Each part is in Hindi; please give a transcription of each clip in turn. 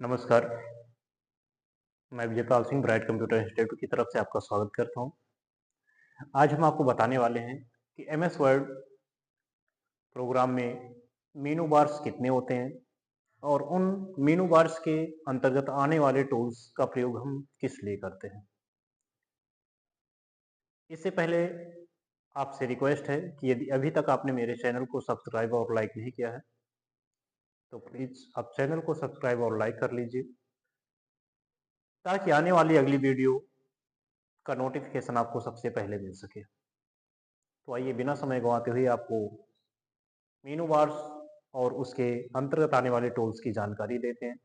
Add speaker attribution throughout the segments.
Speaker 1: नमस्कार, मैं Vijaypal Singh bright computer institute की तरफ से आपका स्वागत करता हूं। आज हम आपको बताने वाले हैं कि एमएस वर्ड प्रोग्राम में मेनू बार्स कितने होते हैं और उन मेनू बार्स के अंतर्गत आने वाले टूल्स का प्रयोग हम किस लिए करते हैं। इससे पहले आपसे रिक्वेस्ट है कि यदि अभी तक आपने मेरे चैनल को सब्सक्राइब और लाइक नहीं किया है, तो प्लीज़ आप चैनल को सब्सक्राइब और लाइक कर लीजिए ताकि आने वाली अगली वीडियो का नोटिफिकेशन आपको सबसे पहले मिल सके। तो आइए बिना समय गंवाते हुए आपको मेनू बार्स और उसके अंतर्गत आने वाले टूल्स की जानकारी देते हैं।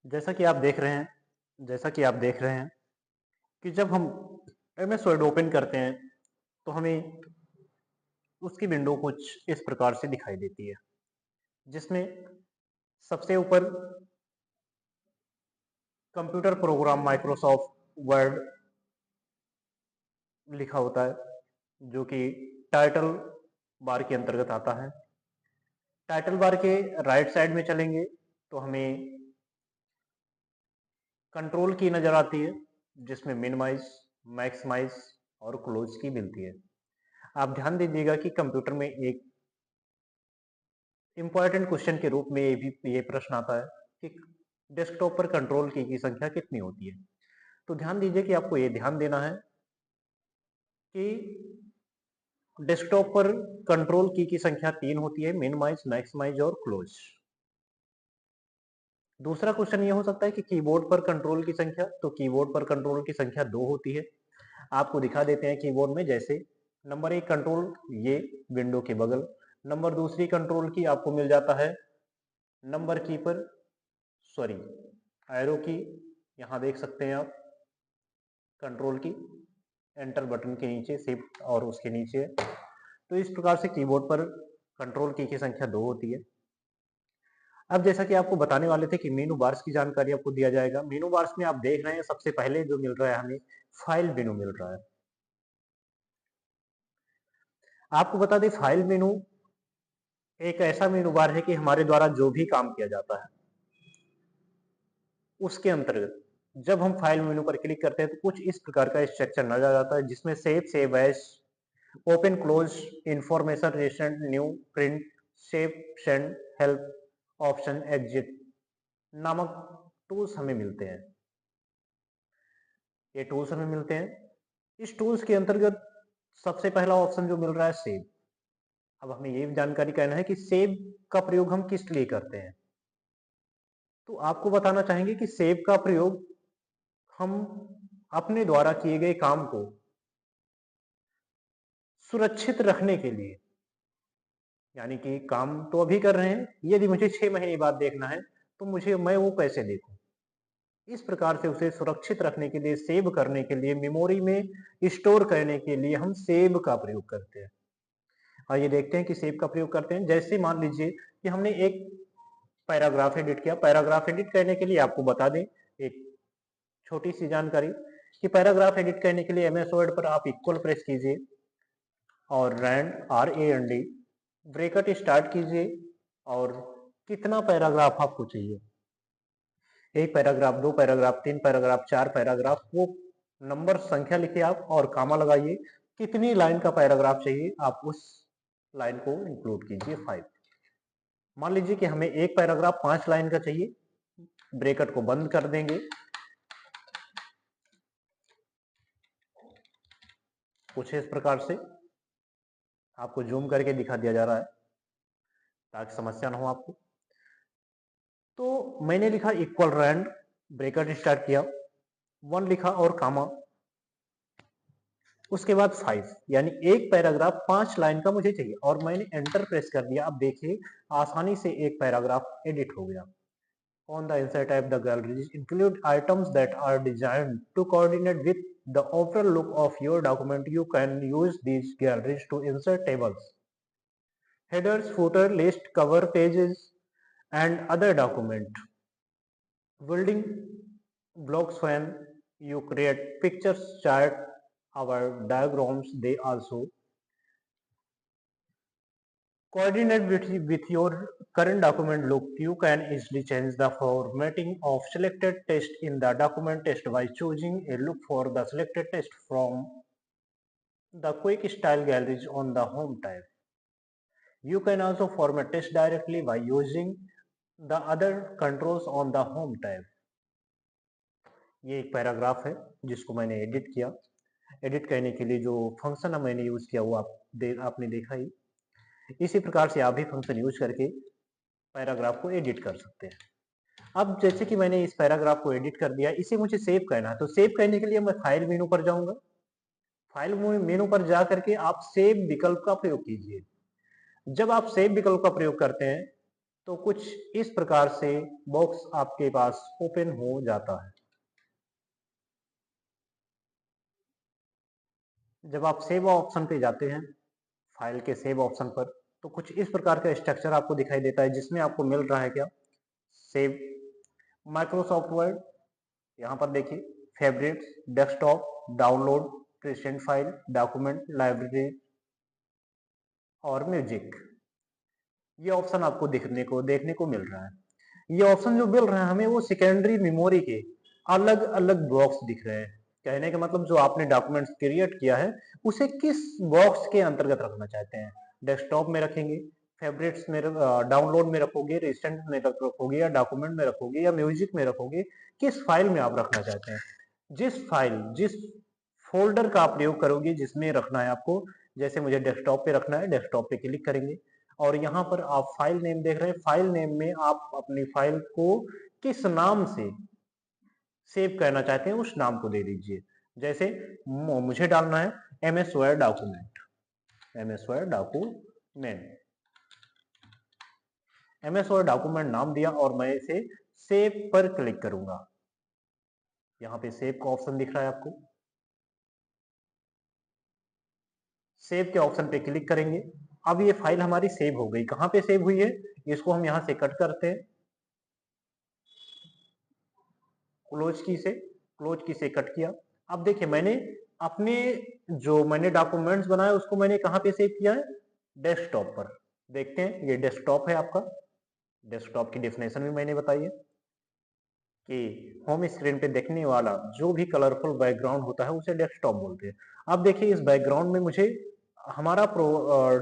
Speaker 1: जैसा कि आप देख रहे हैं जैसा कि आप देख रहे हैं कि जब हम एमएस वर्ड ओपन करते हैं तो हमें उसकी विंडो कुछ इस प्रकार से दिखाई देती है, जिसमें सबसे ऊपर कंप्यूटर प्रोग्राम माइक्रोसॉफ्ट वर्ड लिखा होता है, जो कि टाइटल बार के अंतर्गत आता है। टाइटल बार के राइट साइड में चलेंगे तो हमें कंट्रोल की नजर आती है, जिसमें मिनिमाइज, मैक्सिमाइज और क्लोज की मिलती है। आप ध्यान दीजिएगा कि कंप्यूटर में एक इंपॉर्टेंट क्वेश्चन के रूप में ये प्रश्न आता है कि डेस्कटॉप पर कंट्रोल की संख्या कितनी होती है। तो ध्यान दीजिए कि आपको ये ध्यान देना है कि डेस्कटॉप पर कंट्रोल की संख्या 3 होती है, मिनिमाइज, मैक्सिमाइज और क्लोज। दूसरा क्वेश्चन ये हो सकता है कि कीबोर्ड पर कंट्रोल की संख्या, तो कीबोर्ड पर कंट्रोल की संख्या 2 होती है। आपको दिखा देते हैं कीबोर्ड में, जैसे नंबर 1 कंट्रोल ये विंडो के बगल, नंबर दूसरी कंट्रोल की आपको मिल जाता है नंबर की पर सॉरी एरो की, यहाँ देख सकते हैं आप कंट्रोल की एंटर बटन के नीचे शिफ्ट और उसके नीचे है। तो इस प्रकार से कीबोर्ड पर कंट्रोल की संख्या 2 होती है। अब जैसा कि आपको बताने वाले थे कि मेनू बार्स की जानकारी आपको दिया जाएगा। मेनू बार्स में आप देख रहे हैं सबसे पहले जो मिल रहा है हमें फाइल मेनू मिल रहा है। आपको बता दें फाइल मेनू एक ऐसा मेनू बार है कि हमारे द्वारा जो भी काम किया जाता है उसके अंतर्गत जब हम फाइल मेनू पर क्लिक करते हैं तो कुछ इस प्रकार का स्ट्रक्चर नजर आ जाता है, जिसमें save as, open close, information recent, new, print, save, send, help, option, exit नामक टूल्स हमें मिलते हैं। ये टूल्स हमें मिलते हैं। इस टूल्स के अंतर्गत सबसे पहला ऑप्शन जो मिल रहा है सेव। अब हमें ये जानकारी कहना है कि सेव का प्रयोग हम किस लिए करते हैं। तो आपको बताना चाहेंगे कि सेव का प्रयोग हम अपने द्वारा किए गए काम को सुरक्षित रखने के लिए, यानी कि काम तो अभी कर रहे हैं, यदि मुझे 6 महीने बाद देखना है तो मैं वो कैसे देखूं। इस प्रकार से उसे सुरक्षित रखने के लिए, सेव करने के लिए, मेमोरी में स्टोर करने के लिए हम सेव का प्रयोग करते हैं। आइए देखते हैं कि सेव का प्रयोग करते हैं। जैसे मान लीजिए कि हमने एक पैराग्राफ एडिट किया। पैराग्राफ एडिट करने के लिए आपको बता दें एक छोटी सी जानकारी कि पैराग्राफ एडिट करने के लिए एमएस वर्ड पर आप इक्वल प्रेस कीजिए और RAND ब्रैकेट स्टार्ट कीजिए और कितना पैराग्राफ आपको चाहिए, एक पैराग्राफ, 2 पैराग्राफ, 3 पैराग्राफ, 4 पैराग्राफ, वो नंबर संख्या लिखिए आप और कामा लगाइए। कितनी लाइन का पैराग्राफ चाहिए आप उस लाइन को इंक्लूड कीजिए 5। मान लीजिए कि हमें एक पैराग्राफ 5 लाइन का चाहिए, ब्रैकेट को बंद कर देंगे। कुछ इस प्रकार से आपको जूम करके दिखा दिया जा रहा है ताकि समस्या ना हो आपको। तो मैंने लिखा इक्वल रैंड, ब्रैकेट स्टार्ट किया, 1 लिखा और कामा, उसके बाद 5, यानी एक पैराग्राफ 5 लाइन का मुझे चाहिए और मैंने एंटर प्रेस कर दिया। अब देखिए आसानी से एक पैराग्राफ एडिट हो गया। On the inside tab, the galleries include items that are designed to coordinate with the overall look of your document. You can use these galleries to insert tables, headers, footer, list, cover pages, and other document. Building blocks when you create pictures, chart, our diagrams, they also coordinate with your current document look. You can easily change the formatting of selected text in the document text by choosing a look for the selected text from the quick style galleries on the home tab. You can also format text directly by using the other controls on the home tab. ये एक पैराग्राफ है जिसको मैंने एडिट किया। एडिट करने के लिए जो फंक्शन मैंने यूज किया वो आपने देखा ही। इसी प्रकार से आप भी फंक्शन यूज करके पैराग्राफ को एडिट कर सकते हैं। अब जैसे कि मैंने इस पैराग्राफ को एडिट कर दिया, इसे मुझे सेव करना है, तो सेव करने के लिए मैं फाइल मेनू पर जाऊंगा। फाइल मेनू पर जा करके आप सेव विकल्प का प्रयोग कीजिए। जब आप सेव विकल्प का प्रयोग करते हैं तो कुछ इस प्रकार से बॉक्स आपके पास ओपन हो जाता है। जब आप सेव ऑप्शन पे जाते हैं, फाइल के सेव ऑप्शन पर, तो कुछ इस प्रकार का स्ट्रक्चर आपको दिखाई देता है जिसमें आपको मिल रहा है क्या, सेव माइक्रोसॉफ्ट वर्ड, यहाँ पर देखिए favourites, desktop, download, present file, document, library और म्यूजिक। ये ऑप्शन आपको देखने को मिल रहा है। ये ऑप्शन जो मिल रहा है हमें, वो सेकेंडरी मेमोरी के अलग अलग बॉक्स दिख रहे हैं। कहने का मतलब जो आपने डॉक्यूमेंट्स क्रिएट किया है उसे किस बॉक्स के अंतर्गत रखना चाहते हैं, डेस्कटॉप में रखेंगे, फेवरेट्स में, डाउनलोड में रखोगे, रिसेंट में रखोगे, या डॉक्यूमेंट में रखोगे, या म्यूजिक में रखोगे, किस फाइल में आप रखना चाहते हैं। जिस फोल्डर का आप प्रयोग करोगे जिसमें रखना है आपको, जैसे मुझे डेस्कटॉप पे रखना है, डेस्कटॉप पे क्लिक करेंगे और यहाँ पर आप फाइल नेम देख रहे हैं। फाइल नेम में आप अपनी फाइल को किस नाम से सेव करना चाहते हैं उस नाम को दे दीजिए। जैसे मुझे डालना है MS word document, MS word document, MS word document नाम दिया और मैं इसे सेव पर क्लिक करूंगा। यहाँ पे सेव का ऑप्शन दिख रहा है आपको, सेव के ऑप्शन पे क्लिक करेंगे। अब ये फाइल हमारी सेव हो गई। कहाँ पे सेव हुई है, इसको हम यहाँ से कट करते हैं, क्लोज की से कट किया। अब देखिए मैंने अपने जो मैंने डॉक्यूमेंट्स बनाया उसको मैंने कहाँ पे सेव किया है, डेस्कटॉप पर। देखते हैं, ये डेस्कटॉप है आपका। डेस्कटॉप की डेफिनेशन भी मैंने बताई है कि होम स्क्रीन पे देखने वाला जो भी कलरफुल बैकग्राउंड होता है उसे डेस्कटॉप बोलते हैं। अब देखिए इस बैकग्राउंड में मुझे हमारा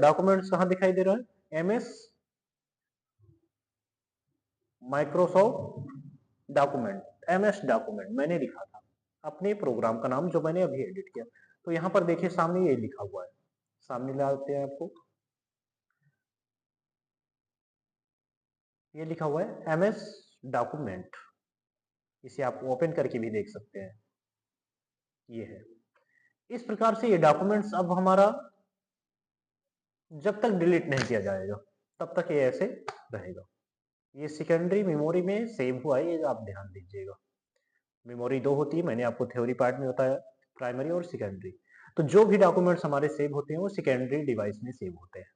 Speaker 1: डॉक्यूमेंट्स कहाँ दिखाई दे रहा है, MS Microsoft document, MS document मैंने लिखा था अपने प्रोग्राम का नाम जो मैंने अभी एडिट किया। तो यहाँ पर देखिए सामने ये लिखा हुआ है, सामने लाते हैं आपको, ये लिखा हुआ है MS डॉक्यूमेंट। इसे आप ओपन करके भी देख सकते हैं, ये है। इस प्रकार से ये डॉक्यूमेंट्स अब हमारा जब तक डिलीट नहीं किया जाएगा तब तक ये ऐसे रहेगा। ये सेकेंडरी मेमोरी में सेव हुआ है, ये आप ध्यान दीजिएगा। मेमोरी दो होती है, मैंने आपको थ्योरी पार्ट में बताया, प्राइमरी और सेकेंडरी। तो जो भी डॉक्यूमेंट्स हमारे सेव होते हैं वो सेकेंडरी डिवाइस में सेव होते हैं।